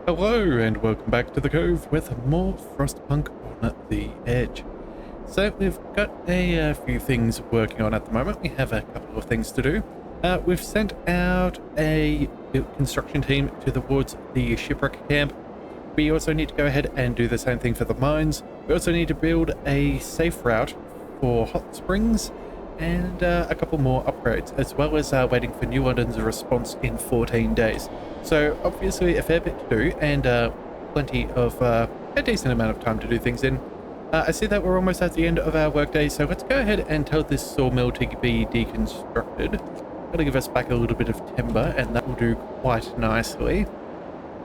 Hello and welcome back to the Cove with more Frostpunk on the edge. So we've got a few things working on at the moment. We have a couple of things to do. We've sent out a construction team towards the shipwreck camp. We also need to go ahead and do the same thing for the mines. We also need to build a safe route for hot springs and a couple more upgrades, as well as waiting for New London's response in 14 days. So obviously a fair bit to do, and plenty of a decent amount of time to do things in. I see that we're almost at the end of our workday, so let's go ahead and tell this sawmill to be deconstructed. That'll give us back a little bit of timber, and that will do quite nicely.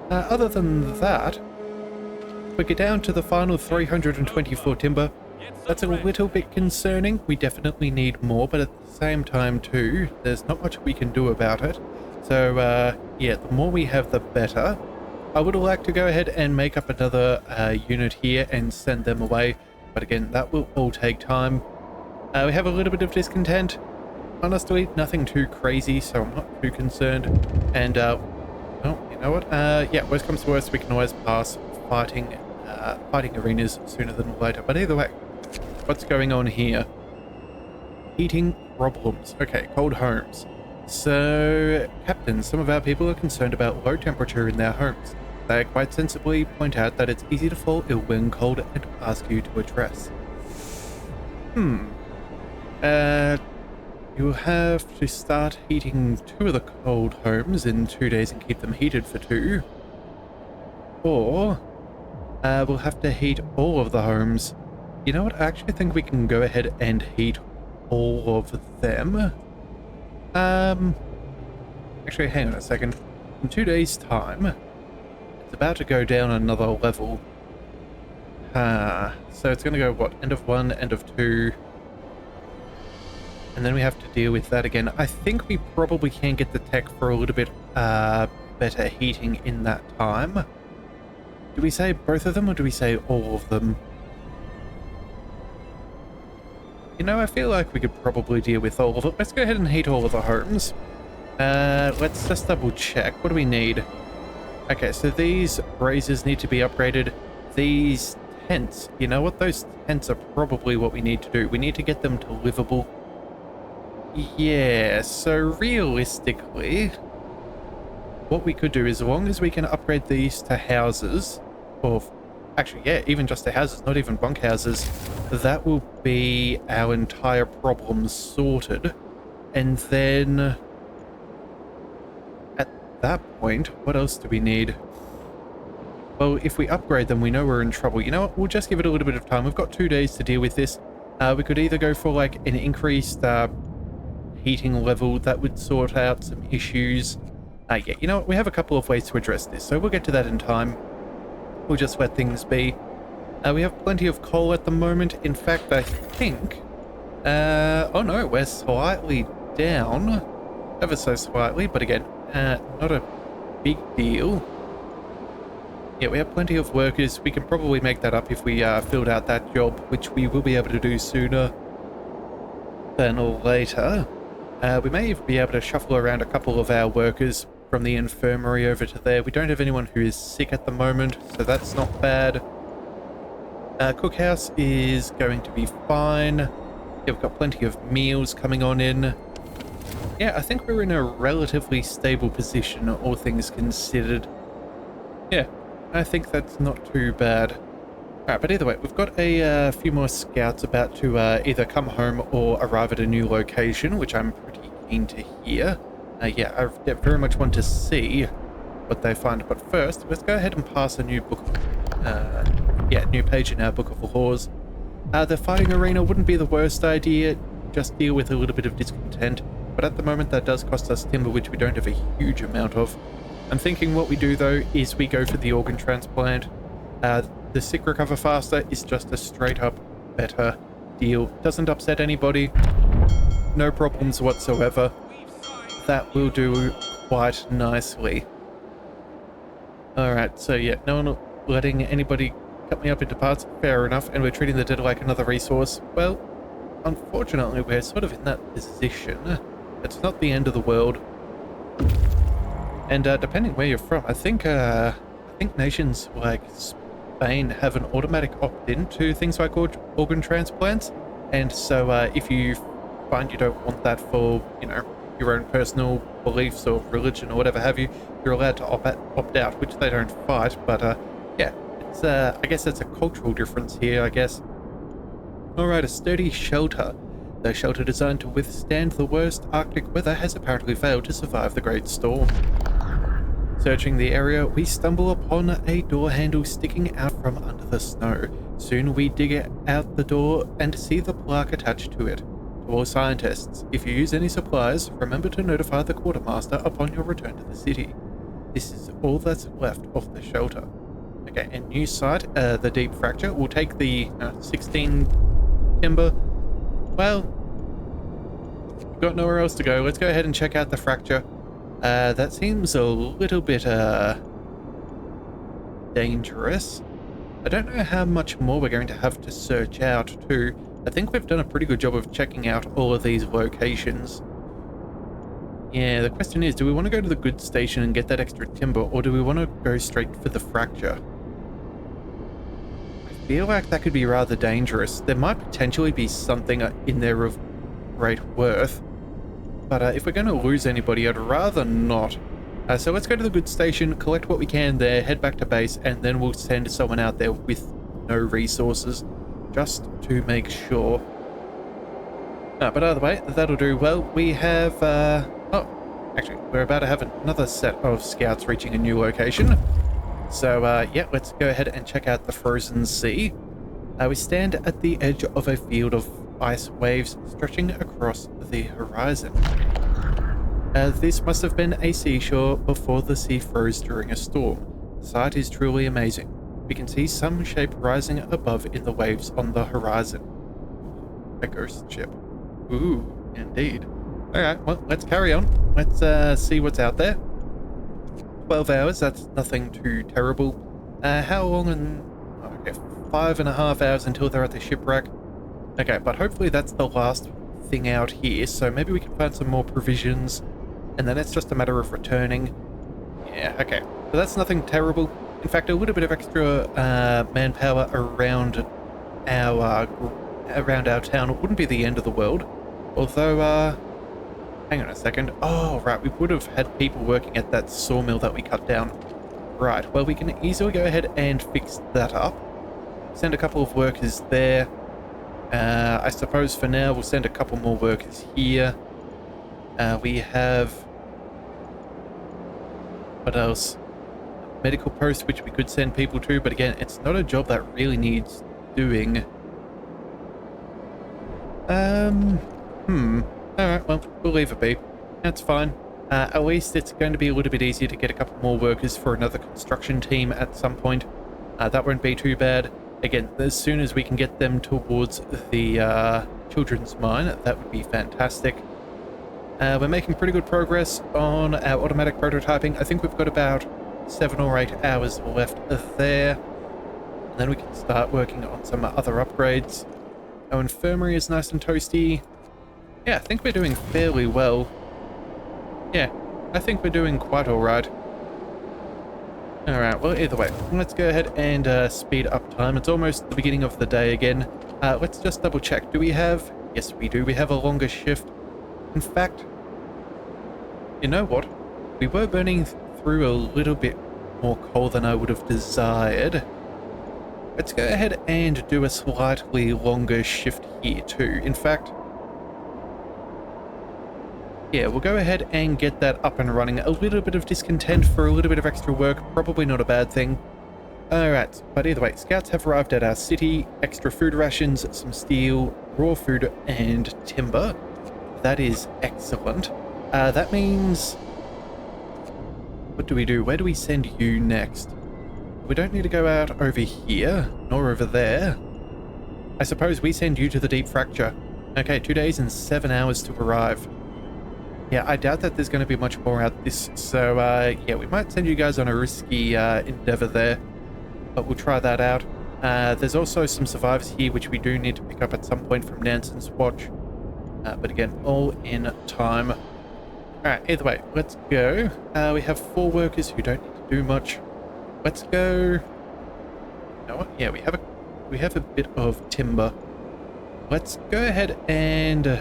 Other than that, we get down to the final 324 timber. That's a little bit concerning. We definitely need more, but at the same time too, there's not much we can do about it. So yeah, the more we have the better. I would like to go ahead and make up another unit here and send them away, but again, that will all take time. We have a little bit of discontent. Honestly, nothing too crazy, so I'm not too concerned. And well, you know what, yeah, worst comes to worst, we can always pass fighting arenas sooner than later. But either way, what's going on here? Heating problems. Okay, cold homes. So, Captain, some of our people are concerned about low temperature in their homes. They quite sensibly point out that it's easy to fall ill when cold and ask you to address. You'll have to start heating 2 of the cold homes in 2 days and keep them heated for 2. Or, we'll have to heat all of the homes. You know what, I actually think we can go ahead and heat all of them. Actually, hang on a second. In 2 days' time, it's about to go down another level. So it's going to go, what, end of 1, end of 2. And then we have to deal with that again. I think we probably can get the tech for a little bit better heating in that time. Do we say both of them, or do we say all of them? You know, I feel like we could probably deal with all of it. Let's go ahead and heat all of the homes. Let's just double check. What do we need? Okay, so these braziers need to be upgraded. These tents, you know what? Those tents are probably what we need to do. We need to get them to livable. Yeah, so realistically, what we could do is, as long as we can upgrade these to houses, or actually, yeah, even just to houses, not even bunkhouses, that will be our entire problem sorted. And then at that point, what else do we need? Well, if we upgrade them, we know we're in trouble. You know what? We'll just give it a little bit of time. We've got 2 days to deal with this. We could either go for like an increased heating level that would sort out some issues. Yeah, you know what? We have a couple of ways to address this, so we'll get to that in time. We'll just let things be. We have plenty of coal at the moment. In fact, I think... oh no, we're slightly down. Ever so slightly, but again, not a big deal. Yeah, we have plenty of workers. We can probably make that up if we filled out that job, which we will be able to do sooner than later. We may even be able to shuffle around a couple of our workers from the infirmary over to there. We don't have anyone who is sick at the moment, so that's not bad. Cookhouse is going to be fine. Yeah, we've got plenty of meals coming on in. Yeah, I think we're in a relatively stable position, all things considered. Yeah, I think that's not too bad. Alright, but either way, we've got a few more scouts about to either come home or arrive at a new location, which I'm pretty keen to hear. Yeah, I very much want to see what they find, but first, let's go ahead and pass a new book, new page in our Book of Laws. The fighting arena wouldn't be the worst idea, just deal with a little bit of discontent, but at the moment that does cost us timber, which we don't have a huge amount of. I'm thinking what we do though is we go for the organ transplant. The sick recover faster is just a straight up better deal. Doesn't upset anybody. No problems whatsoever. That will do quite nicely. Alright, so yeah, no one letting anybody cut me up into parts. Fair enough, and we're treating the dead like another resource. Well, unfortunately, we're sort of in that position. It's not the end of the world. And depending where you're from, I think think nations like Spain have an automatic opt-in to things like organ transplants. And so if you find you don't want that for, your own personal beliefs or religion or whatever have you, you're allowed to opt out, which they don't fight. But yeah, it's I guess it's a cultural difference here, I guess. Alright, a sturdy shelter. The shelter designed to withstand the worst Arctic weather has apparently failed to survive the great storm. Searching the area, we stumble upon a door handle sticking out from under the snow. Soon we dig out the door and see the plaque attached to it. To all scientists, if you use any supplies, remember to notify the quartermaster upon your return to the city. This is all that's left of the shelter. Okay, and new site, the deep fracture. We'll take the 16 timber. Well, got nowhere else to go. Let's go ahead and check out the fracture. That seems a little bit dangerous. I don't know how much more we're going to have to search out too. I think we've done a pretty good job of checking out all of these locations. Yeah, the question is, do we want to go to the goods station and get that extra timber, or do we want to go straight for the fracture? I feel like that could be rather dangerous. There might potentially be something in there of great worth. But if we're going to lose anybody, I'd rather not. So let's go to the goods station, collect what we can there, head back to base, and then we'll send someone out there with no resources, just to make sure. But either way, that'll do. Well, we have... oh, actually, we're about to have another set of scouts reaching a new location. So, yeah, let's go ahead and check out the frozen sea. We stand at the edge of a field of ice waves stretching across the horizon. This must have been a seashore before the sea froze during a storm. The sight is truly amazing. We can see some shape rising above in the waves on the horizon. A ghost ship. Ooh, indeed. Alright, well, let's carry on. Let's see what's out there. 12 hours, that's nothing too terrible. How long? Okay, 5.5 hours until they're at the shipwreck. Okay, but hopefully that's the last thing out here, so maybe we can find some more provisions, and then it's just a matter of returning. Yeah, okay. So that's nothing terrible. In fact, a little bit of extra manpower around our town wouldn't be the end of the world. Although, hang on a second. Oh, right, we would have had people working at that sawmill that we cut down. Right, well, we can easily go ahead and fix that up. Send a couple of workers there. I suppose for now we'll send a couple more workers here. We have... what else? Medical post, which we could send people to, but again, it's not a job that really needs doing. Alright, well, we'll leave it be. That's fine. At least it's going to be a little bit easier to get a couple more workers for another construction team at some point. That won't be too bad. Again, as soon as we can get them towards the children's mine, that would be fantastic. We're making pretty good progress on our automatic prototyping. I think we've got about 7 or 8 hours left there. And then we can start working on some other upgrades. Our infirmary is nice and toasty. Yeah, I think we're doing fairly well. Yeah, I think we're doing quite alright. Alright, well, either way, let's go ahead and speed up time. It's almost the beginning of the day again. Let's just double check. Do we have... Yes, we do. We have a longer shift. In fact, you know what? We were burning through a little bit more coal than I would have desired. Let's go ahead and do a slightly longer shift here too. In fact, yeah, we'll go ahead and get that up and running. A little bit of discontent for a little bit of extra work, probably not a bad thing. Alright, but either way, scouts have arrived at our city. Extra food rations, some steel, raw food, and timber. That is excellent. That means... what do we do? Where do we send you next? We don't need to go out over here, nor over there. I suppose we send you to the deep fracture. Okay, 2 days and 7 hours to arrive. Yeah, I doubt that there's going to be much more out this, so yeah, we might send you guys on a risky endeavor there, but we'll try that out. There's also some survivors here which we do need to pick up at some point from Nansen's watch, but again, all in time. Alright, either way, let's go. We have 4 workers who don't need to do much. let's go. You know what? Yeah, we have a bit of timber. Let's go ahead and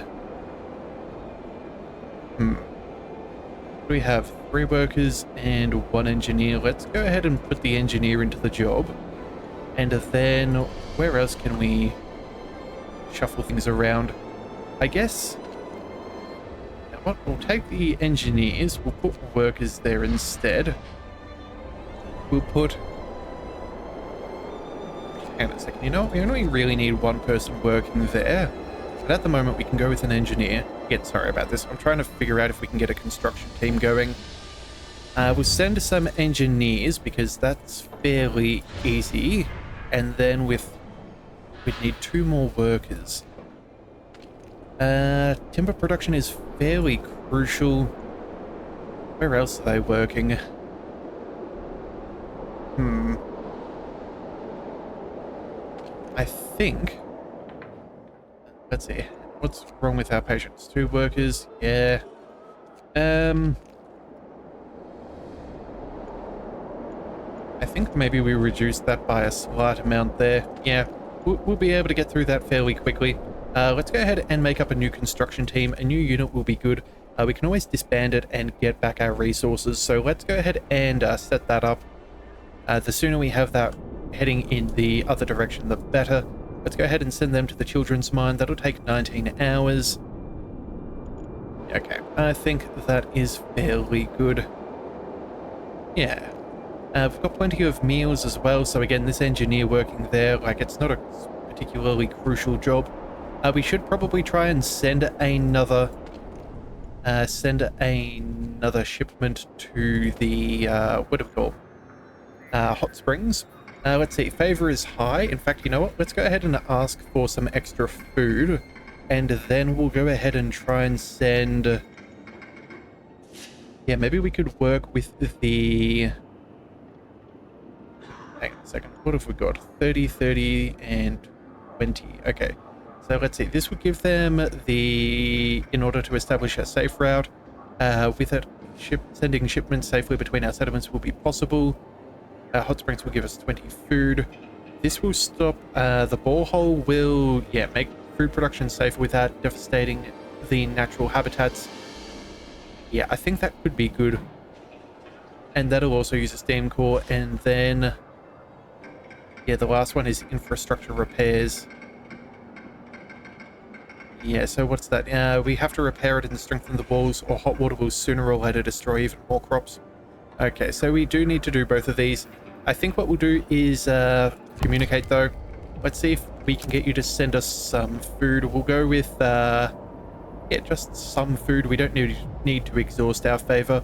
we have 3 workers and 1 engineer. Let's go ahead and put the engineer into the job. And then where else can we shuffle things around? I guess, you know what, we'll take the engineers, we'll put workers there instead. We'll put, hang on a second, you know what, we only really need 1 person working there. But at the moment we can go with an engineer. Again, sorry about this, I'm trying to figure out if we can get a construction team going. We'll send some engineers because that's fairly easy. And then we'd need 2 more workers. Timber production is fairly crucial. Where else are they working? I think... Let's see. What's wrong with our patients? 2 workers? Yeah. I think maybe we reduced that by a slight amount there. Yeah, we'll be able to get through that fairly quickly. Let's go ahead and make up a new construction team. A new unit will be good. We can always disband it and get back our resources. So let's go ahead and set that up. The sooner we have that heading in the other direction, the better. Let's go ahead and send them to the children's mine. That'll take 19 hours. Okay, I think that is fairly good. Yeah. We've got plenty of meals as well, so again, this engineer working there, like, it's not a particularly crucial job. We should probably try and send another shipment to the, what do we call, hot springs. Let's see, favor is high. In fact, you know what, let's go ahead and ask for some extra food, and then we'll go ahead and try and send, yeah, maybe we could work with the... Hang on a second. What have we got? 30, 30, and 20. Okay. So let's see. This would give them the... In order to establish a safe route, with it, sending shipments safely between our settlements will be possible. Hot springs will give us 20 food. This will stop... the borehole will, yeah, make food production safe without devastating the natural habitats. Yeah, I think that could be good. And that'll also use a steam core, and then... Yeah, the last one is infrastructure repairs. Yeah, so what's that? We have to repair it and strengthen the walls, or hot water will sooner or later destroy even more crops. Okay, so we do need to do both of these. I think what we'll do is communicate, though. Let's see if we can get you to send us some food. We'll go with, yeah, just some food. We don't need to exhaust our favor.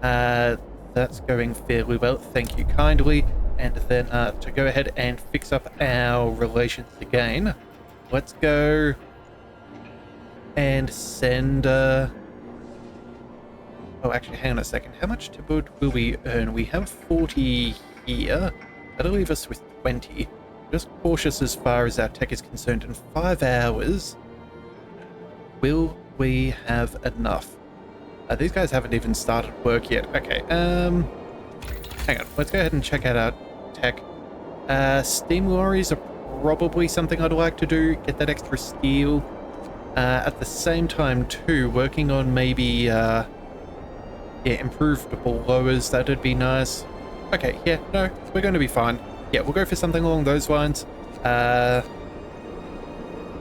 That's going fairly well. Thank you kindly. And then to go ahead and fix up our relations again, let's go and send... Oh, actually, hang on a second. How much timber will we earn? We have 40 here. That'll leave us with 20. Just cautious as far as our tech is concerned. In 5 hours, will we have enough? These guys haven't even started work yet. Okay, hang on. Let's go ahead and check out our tech. Steam lorries are probably something I'd like to do. Get that extra steel. At the same time, too, working on maybe, yeah, improved blowers. That'd be nice. Okay, yeah, no, we're going to be fine. Yeah, we'll go for something along those lines. Yeah,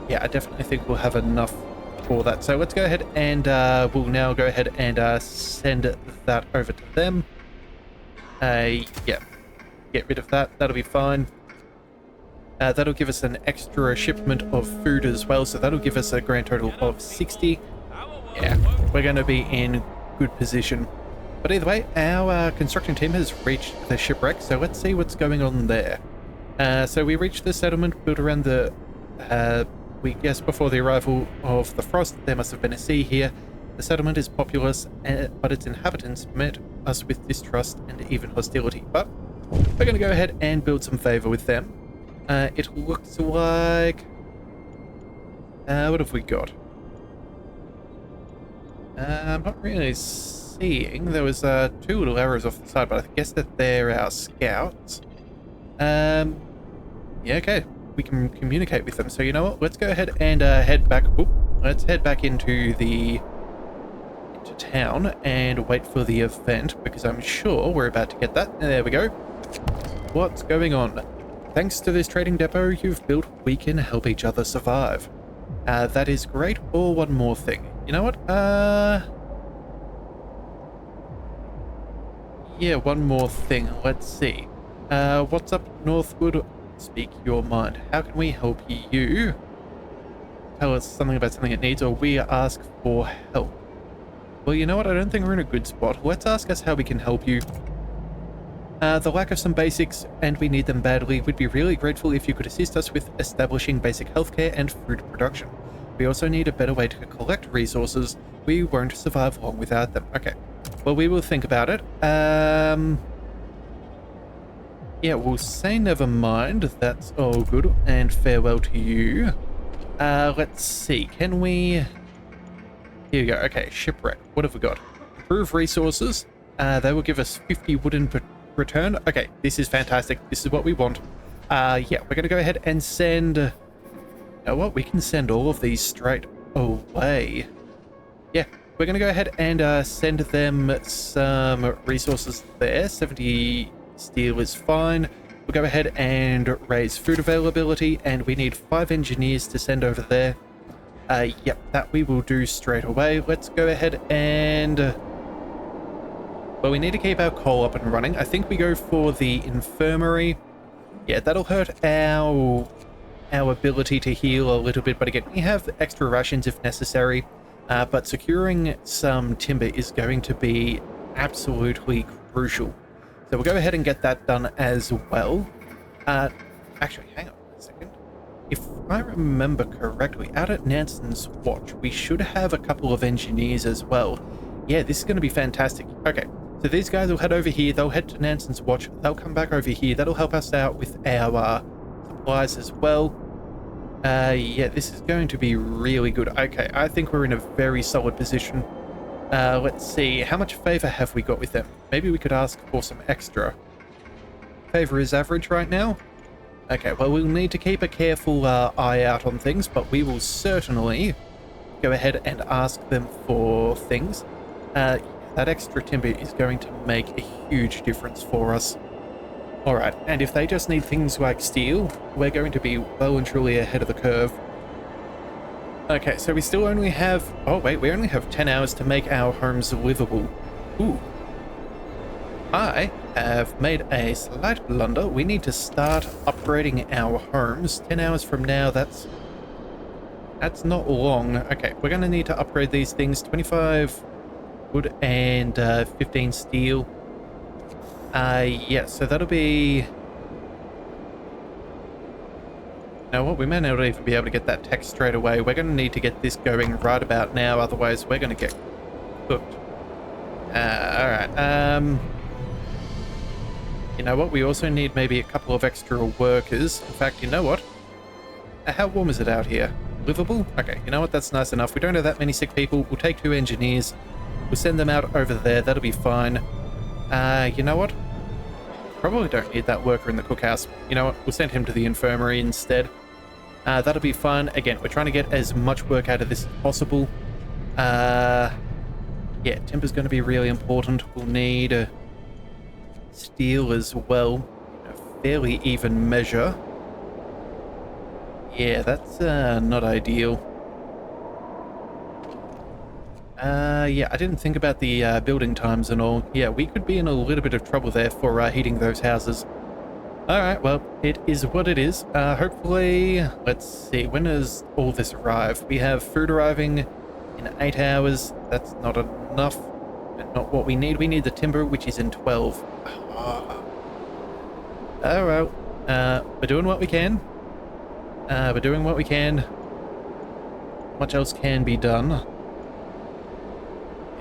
I definitely think we'll have enough for that. So let's go ahead and we'll now go ahead and send that over to them. Yeah, get rid of that. That'll be fine. That'll give us an extra shipment of food as well, so that'll give us a grand total of 60. Yeah, we're going to be in good position. But either way, our construction team has reached the shipwreck, so let's see what's going on there. So we reached the settlement built around the... we guess before the arrival of the frost, there must have been a sea here. The settlement is populous, but its inhabitants met us with distrust and even hostility. But we're going to go ahead and build some favor with them. It looks like... what have we got? I'm not really seeing seeing there was two little arrows off the side, but I guess that they're our scouts. Yeah, okay. We can communicate with them. So you know what? Let's go ahead and head back. Oop, let's head back into town and wait for the event, because I'm sure we're about to get that. There we go. What's going on? Thanks to this trading depot you've built, we can help each other survive. That is great. Or one more thing. You know what? Yeah, one more thing. Let's see. What's up, Northwood? Speak your mind. How can we help you? Tell us something about something it needs, or we ask for help. Well, you know what? I don't think we're in a good spot. Let's ask us how we can help you. The lack of some basics, and we need them badly. We'd be really grateful if you could assist us with establishing basic healthcare and food production. We also need a better way to collect resources. We won't survive long without them. Okay. Well, we will think about it. Yeah, we'll say never mind. That's all good. And farewell to you. Let's see. Can we... Here we go. Okay, shipwreck. What have we got? Improve resources. They will give us 50 wooden per return. Okay, this is fantastic. This is what we want. Yeah, we're going to go ahead and send... You know what? We can send all of these straight away. Yeah, we're going to go ahead and send them some resources there. 70 steel is fine. We'll go ahead and raise food availability, and we need 5 engineers to send over there. Yep, that we will do straight away. Let's go ahead and... well, we need to keep our coal up and running. I think we go for the infirmary. Yeah, that'll hurt our ability to heal a little bit, but again, we have extra rations if necessary. But securing some timber is going to be absolutely crucial. So we'll go ahead and get that done as well. Actually, hang on a second. If I remember correctly, out at Nansen's Watch, we should have a couple of engineers as well. Yeah, this is going to be fantastic. Okay, so these guys will head over here. They'll head to Nansen's Watch. They'll come back over here. That'll help us out with our supplies as well. Yeah, this is going to be really good. Okay, I think we're in a very solid position. Let's see, how much favor have we got with them? Maybe we could ask for some extra. Favor is average right now. Okay, well, we'll need to keep a careful eye out on things, but we will certainly go ahead and ask them for things. That extra timber is going to make a huge difference for us. Alright, and if they just need things like steel, we're going to be well and truly ahead of the curve. Okay, so we still only have... oh wait, we only have 10 hours to make our homes livable. Ooh. I have made a slight blunder. We need to start upgrading our homes. 10 hours from now, that's not long. Okay, we're going to need to upgrade these things. 25 wood and 15 steel. Yeah, so that'll be... Now what, we may not even be able to get that tech straight away. We're going to need to get this going right about now, otherwise we're going to get cooked. Alright, you know what, we also need maybe a couple of extra workers. In fact, you know what? How warm is it out here? Livable? Okay, you know what, that's nice enough. We don't have that many sick people. We'll take 2 engineers. We'll send them out over there. That'll be fine. You know what? Probably don't need that worker in the cookhouse. You know what? We'll send him to the infirmary instead. That'll be fun. Again, we're trying to get as much work out of this as possible. Yeah, timber's going to be really important. We'll need steel as well. A fairly even measure. Yeah, that's not ideal. Yeah, I didn't think about the building times and all. Yeah, we could be in a little bit of trouble there for heating those houses. Alright, well, it is what it is. Hopefully, let's see, when does all this arrive? We have food arriving in 8 hours. That's not enough. Not what we need. We need the timber, which is in 12. Oh, well. We're doing what we can. We're doing what we can. Not much else can be done.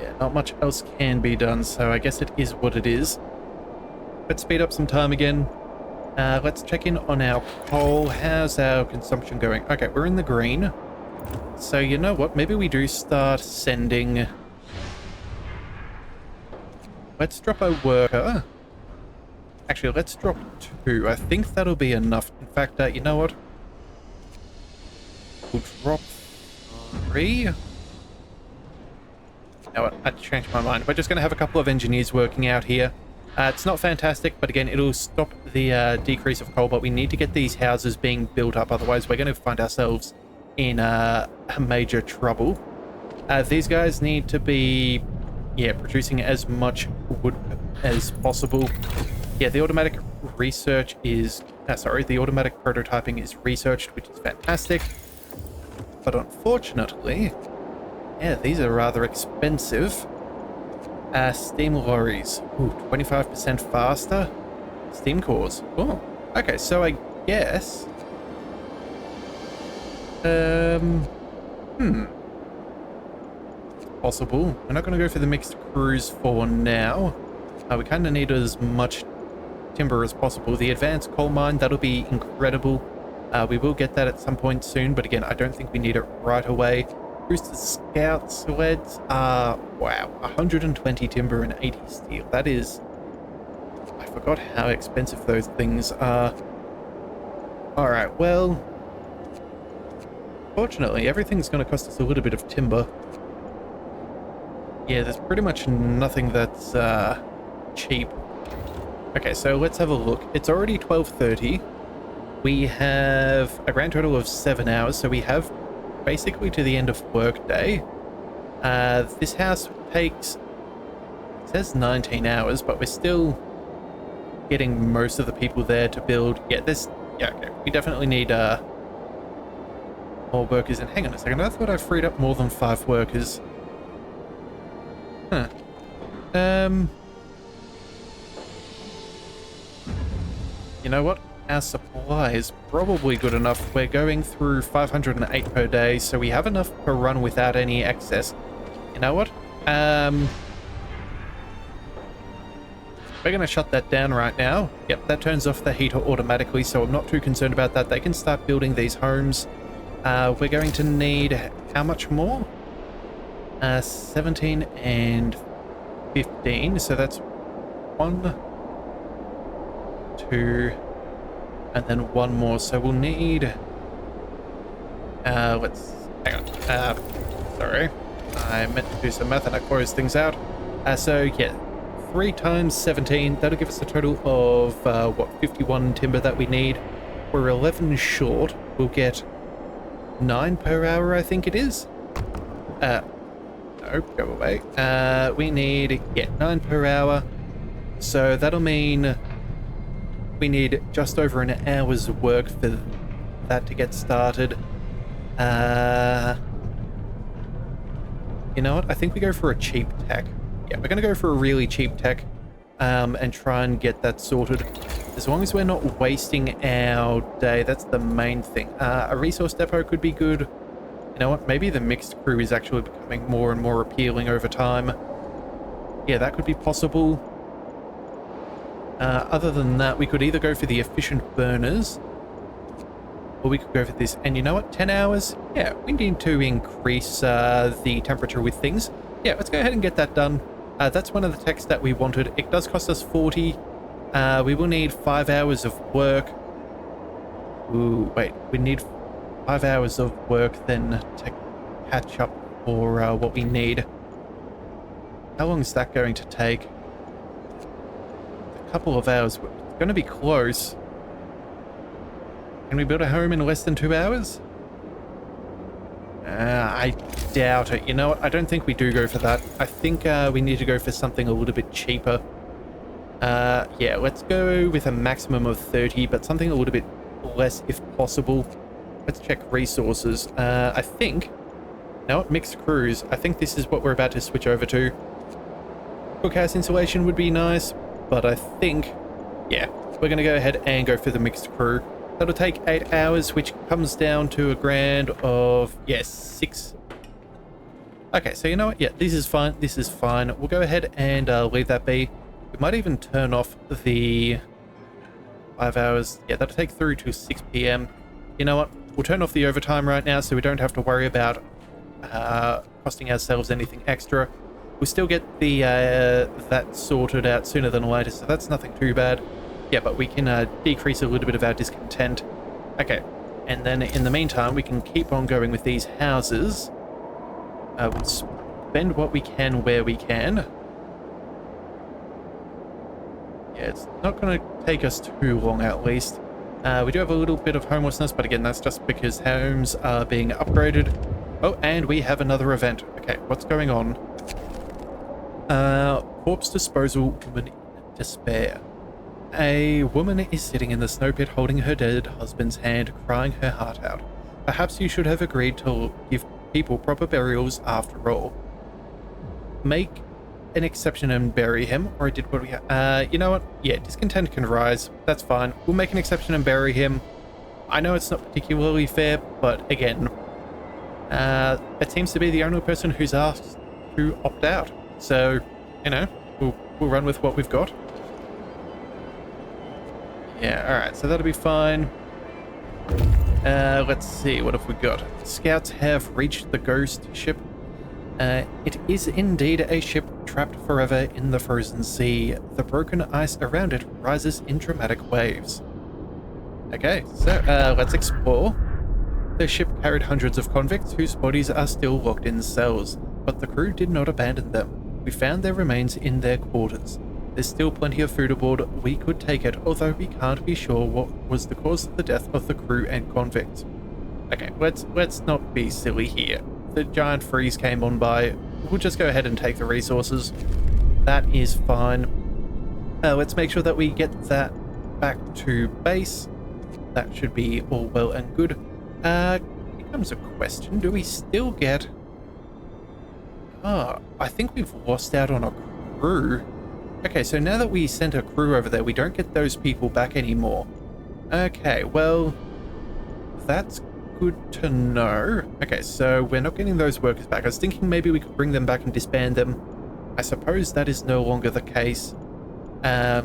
Yeah, not much else can be done, so I guess it is what it is. Let's speed up some time again. Let's check in on our coal. How's our consumption going? Okay, we're in the green. So you know what? Maybe we do start sending let's drop a worker. Actually, let's drop 2. I think that'll be enough. In fact, you know what? We'll drop 3. You know what? I changed my mind. We're just going to have a couple of engineers working out here. It's not fantastic, but again, it'll stop the decrease of coal, but we need to get these houses being built up. Otherwise, we're going to find ourselves in major trouble. These guys need to be, producing as much wood as possible. Yeah, the automatic research is... the automatic prototyping is researched, which is fantastic. But unfortunately, these are rather expensive. Steam lorries. Ooh, 25% faster. Steam cores. Oh, okay, so I guess... Possible. We're not going to go for the mixed crews for now. We kind of need as much timber as possible. The advanced coal mine, that'll be incredible. We will get that at some point soon, but again, I don't think we need it right away. Boosted scout sleds are, wow, 120 timber and 80 steel. That is... I forgot how expensive those things are. Alright, well... Fortunately, everything's going to cost us a little bit of timber. Yeah, there's pretty much nothing that's cheap. Okay, so let's have a look. It's already 12:30. We have a grand total of 7 hours, so we have basically to the end of work day. This house takes, it says 19 hours, but we're still getting most of the people there to build. Yeah, okay. We definitely need more workers. And hang on a second, I thought I freed up more than 5 workers. Huh. You know what? Our supply is probably good enough. We're going through 508 per day, so we have enough per run without any excess. You know what? We're going to shut that down right now. Yep, that turns off the heater automatically, so I'm not too concerned about that. They can start building these homes. We're going to need how much more? 17 and 15, so that's 1, 2, and then 1 more, so we'll need let's hang on, sorry, I meant to do some math and I closed things out. So yeah, 3 times 17, that'll give us a total of what, 51 timber that we need. We're 11 short. We'll get 9 per hour, I think it is. No, go away. We need 9 per hour, so that'll mean we need just over an hour's work for that to get started. You know what? I think we go for a cheap tech. Yeah, we're going to go for a really cheap tech and try and get that sorted. As long as we're not wasting our day, that's the main thing. A resource depot could be good. You know what? Maybe the mixed crew is actually becoming more and more appealing over time. Yeah, that could be possible. Other than that, we could either go for the efficient burners, or we could go for this. And you know what? 10 hours? Yeah, we need to increase the temperature with things. Yeah, let's go ahead and get that done. That's one of the techs that we wanted. It does cost us 40. We will need 5 hours of work. Ooh, wait. We need 5 hours of work then to catch up for what we need. How long is that going to take? Couple of hours. It's going to be close. Can we build a home in less than 2 hours? I doubt it. You know what? I don't think we do go for that. I think we need to go for something a little bit cheaper. Yeah, let's go with a maximum of 30, but something a little bit less if possible. Let's check resources. I think... No, mixed crews. I think this is what we're about to switch over to. Cookhouse insulation would be nice. But I think, yeah, we're going to go ahead and go for the mixed crew. That'll take 8 hours, which comes down to a grand of, yes, 6. Okay, so you know what? Yeah, this is fine. This is fine. We'll go ahead and leave that be. We might even turn off the 5 hours. Yeah, that'll take through to 6 p.m. You know what? We'll turn off the overtime right now so we don't have to worry about costing ourselves anything extra. We'll still get the that sorted out sooner than later, so that's nothing too bad. Yeah, but we can decrease a little bit of our discontent. Okay, and then in the meantime, we can keep on going with these houses. We'll spend what we can where we can. Yeah, it's not going to take us too long, at least. We do have a little bit of homelessness, but again, that's just because homes are being upgraded. Oh, and we have another event. Okay, what's going on? Corpse disposal, woman in despair. A woman is sitting in the snow pit holding her dead husband's hand, crying her heart out. Perhaps you should have agreed to give people proper burials after all. Make an exception and bury him, or I did what we you know what? Yeah, discontent can rise. That's fine. We'll make an exception and bury him. I know it's not particularly fair, but again, it seems to be the only person who's asked to opt out. So, you know, we'll run with what we've got. Yeah, alright, so that'll be fine. Let's see, what have we got? Scouts have reached the ghost ship. It is indeed a ship trapped forever in the frozen sea. The broken ice around it rises in dramatic waves. Okay, so let's explore. The ship carried hundreds of convicts whose bodies are still locked in cells, but the crew did not abandon them. We found their remains in their quarters. There's still plenty of food aboard. We could take it, although we can't be sure what was the cause of the death of the crew and convicts. Okay, let's not be silly here. The giant freeze came on by. We'll just go ahead and take the resources. That is fine. Let's make sure that we get that back to base. That should be all well and good. Here comes a question. Do we still get... I think we've lost out on a crew. Okay, so now that we sent a crew over there, we don't get those people back anymore. Okay, well, that's good to know. Okay, so we're not getting those workers back. I was thinking maybe we could bring them back and disband them. I suppose that is no longer the case. Yeah,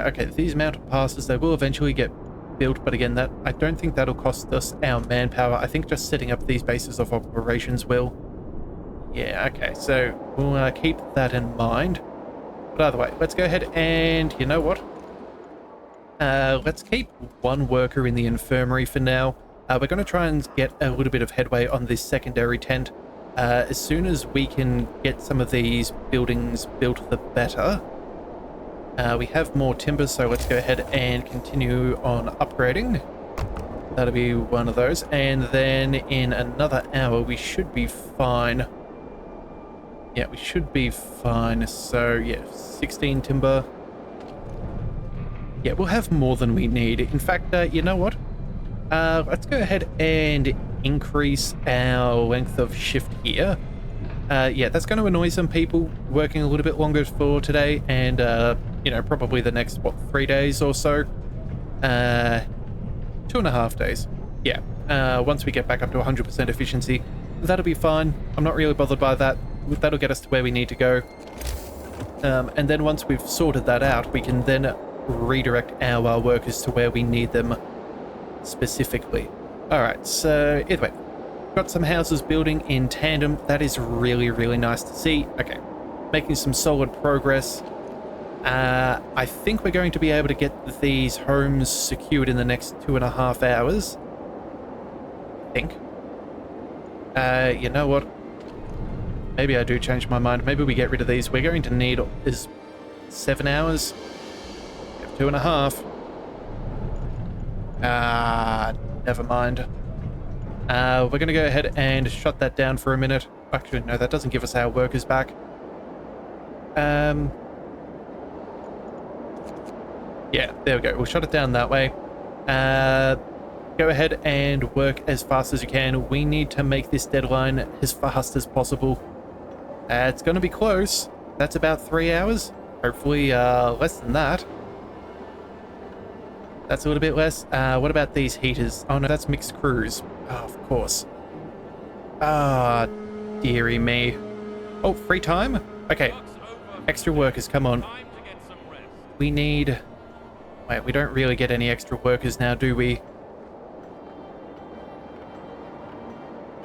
okay, these mounted passes, they will eventually get built, but again, that I don't think that'll cost us our manpower. I think just setting up these bases of operations will. Yeah, okay, so we'll keep that in mind. But either way, let's go ahead and, you know what? Let's keep one worker in the infirmary for now. We're going to try and get a little bit of headway on this secondary tent. As soon as we can get some of these buildings built, the better. We have more timber, so let's go ahead and continue on upgrading. That'll be one of those. And then in another hour, we should be fine. Yeah, we should be fine. So, yeah, 16 timber. Yeah, we'll have more than we need. In fact, you know what? Let's go ahead and increase our length of shift here. Yeah, that's going to annoy some people working a little bit longer for today and, you know, probably the next, 3 days or so? 2.5 days. Yeah, once we get back up to 100% efficiency, that'll be fine. I'm not really bothered by that. That'll get us to where we need to go. And then once we've sorted that out, we can then redirect our workers to where we need them specifically. Alright, so either way, got some houses building in tandem. That is really, really nice to see. Okay, making some solid progress. I think we're going to be able to get these homes secured in the next 2.5 hours. I think. You know what? Maybe I do change my mind. Maybe we get rid of these. We're going to need is 7 hours. 2.5. Never mind. We're going to go ahead and shut that down for a minute. Actually, no, that doesn't give us our workers back. Yeah, there we go. We'll shut it down that way. Go ahead and work as fast as you can. We need to make this deadline as fast as possible. It's going to be close. That's about 3 hours. Hopefully less than that. That's a little bit less. What about these heaters? Oh no, that's mixed crews. Oh, of course. Ah, dearie me. Oh, free time? Okay. Extra workers, come on. We need... Wait, we don't really get any extra workers now, do we?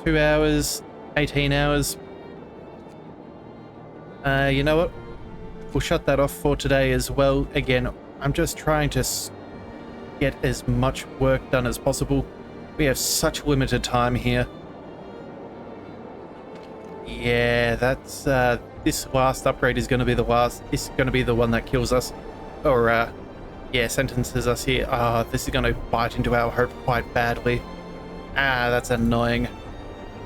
2 hours, 18 hours. You know what? We'll shut that off for today as well. Again, I'm just trying to get as much work done as possible. We have such limited time here. Yeah, that's this last upgrade is going to be the last. It's going to be the one that kills us, or yeah, sentences us here. This is going to bite into our hope quite badly. That's annoying.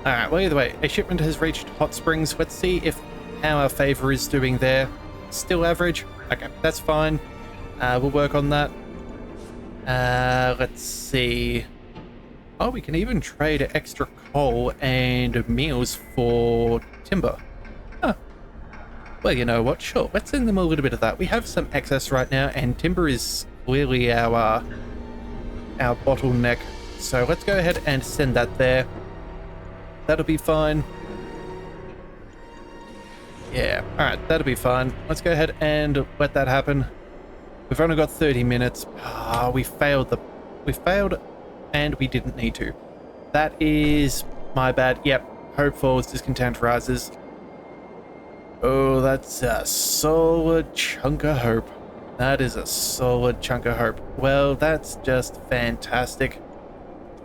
All right. Well, either way, a shipment has reached Hot Springs. Let's see if how our favor is doing there. Still average. Okay, that's fine. We'll work on that. Let's see. Oh, we can even trade extra coal and meals for timber. Huh. Well, you know what? Sure, let's send them a little bit of that. We have some excess right now, and timber is clearly our bottleneck. So let's go ahead and send that there. That'll be fine. Yeah, alright, that'll be fine. Let's go ahead and let that happen. We've only got 30 minutes. We failed and we didn't need to. That is my bad. Yep, hope falls, discontent rises. Oh, that's a solid chunk of hope. That is a solid chunk of hope. Well, that's just fantastic.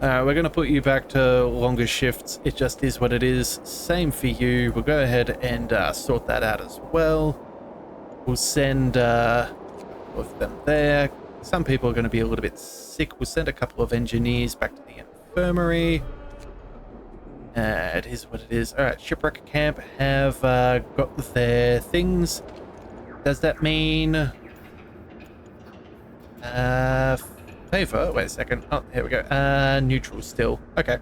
We're going to put you back to longer shifts. It just is what it is. Same for you. We'll go ahead and sort that out as well. We'll send of them there. Some people are going to be a little bit sick. We'll send a couple of engineers back to the infirmary. It is what it is. All right, shipwreck camp have got their things. Does that mean favor? Wait a second. Oh, here we go. Neutral still. Okay.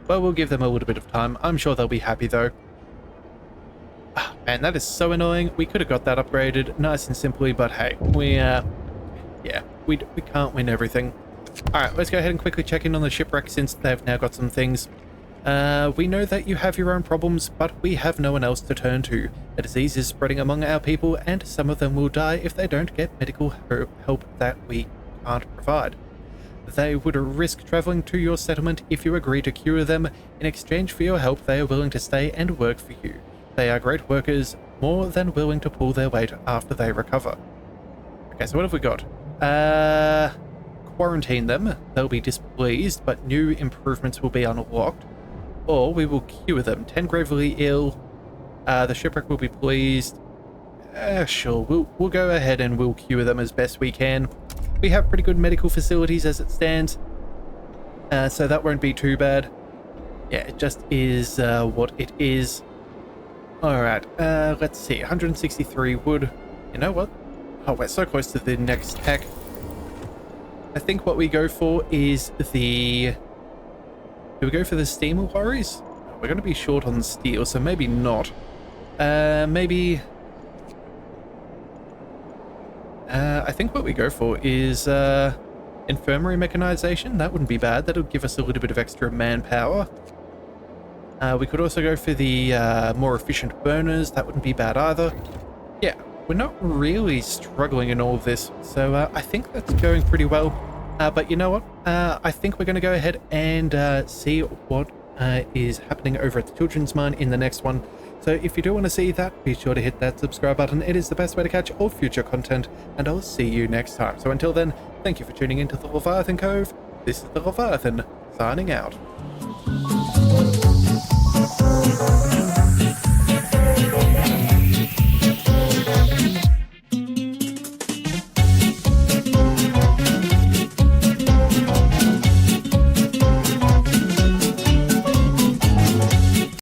Well, we'll give them a little bit of time. I'm sure they'll be happy though. Man, that is so annoying. We could have got that upgraded nice and simply, but hey, yeah, we can't win everything. All right, let's go ahead and quickly check in on the shipwreck since they've now got some things. We know that you have your own problems, but we have no one else to turn to. A disease is spreading among our people, and some of them will die if they don't get medical help that we can't provide. They would risk traveling to your settlement if you agree to cure them. In exchange for your help, they are willing to stay and work for you. They are great workers, more than willing to pull their weight after they recover. Okay, so what have we got? Quarantine them. They'll be displeased, but new improvements will be unlocked. Or we will cure them. 10 gravely ill. The shipwreck will be pleased. Sure, we'll go ahead and we'll cure them as best we can. We have pretty good medical facilities as it stands. So that won't be too bad. Yeah, it just is what it is. Alright, let's see. 163 wood. You know what? Oh, we're so close to the next tech. I think what we go for is the... Do we go for the steamer quarries? We're going to be short on steel, so maybe not. Maybe... I think what we go for is infirmary mechanization. That wouldn't be bad. That'll give us a little bit of extra manpower. We could also go for the more efficient burners. That wouldn't be bad either. Yeah, we're not really struggling in all of this, so I think that's going pretty well. But you know what? I think we're going to go ahead and see what is happening over at the Children's Mine in the next one. So if you do want to see that, be sure to hit that subscribe button. It is the best way to catch all future content, and I'll see you next time. So until then, thank you for tuning into the Leviathan Cove. This is the Leviathan, signing out.